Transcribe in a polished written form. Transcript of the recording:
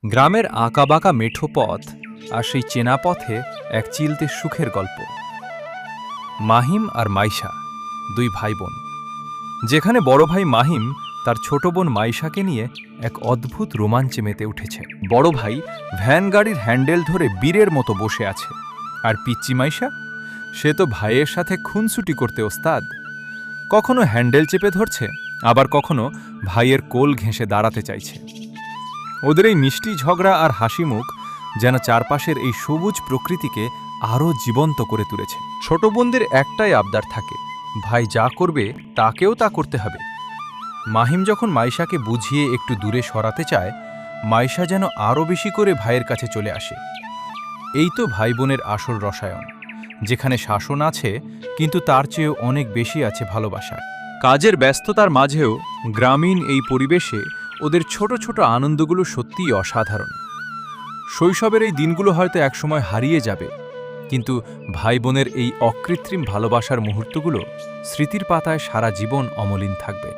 গ্রামের আঁকাবাঁকা মেঠো পথ আর সেই চেনা পথে এক চিলতে সুখের গল্প। মাহিম আর মাইশা, দুই ভাই বোন। যেখানে বড় ভাই মাহিম তার ছোট বোন মাইশাকে নিয়ে এক অদ্ভুত রোমাঞ্চে মেতে উঠেছে। বড় ভাই ভ্যান গাড়ির হ্যান্ডেল ধরে বীরের মতো বসে আছে, আর পিচ্চি মাইশা, সে তো ভাইয়ের সাথে খুনসুটি করতে ওস্তাদ। কখনো হ্যান্ডেল চেপে ধরছে, আবার কখনো ভাইয়ের কোল ঘেঁষে দাঁড়াতে চাইছে। ওদের এই মিষ্টি ঝগড়া আর হাসি মুখ যেন চারপাশের এই সবুজ প্রকৃতিকে আরও জীবন্ত করে তুলেছে। ছোট বোনদের একটাই আবদার থাকে, ভাই যা করবে তাকেও তা করতে হবে। মাহিম যখন মাইশাকে বুঝিয়ে একটু দূরে সরাতে চায়, মাইশা যেন আরও বেশি করে ভাইয়ের কাছে চলে আসে। এই তো ভাই বোনের আসল রসায়ন, যেখানে শাসন আছে কিন্তু তার চেয়েও অনেক বেশি আছে ভালোবাসা। কাজের ব্যস্ততার মাঝেও গ্রামীণ এই পরিবেশে ওদের ছোট ছোট আনন্দগুলো সত্যিই অসাধারণ। শৈশবের এই দিনগুলো হয়তো একসময় হারিয়ে যাবে, কিন্তু ভাই বোনের এই অকৃত্রিম ভালোবাসার মুহূর্তগুলো স্মৃতির পাতায় সারা জীবন অমলিন থাকবে।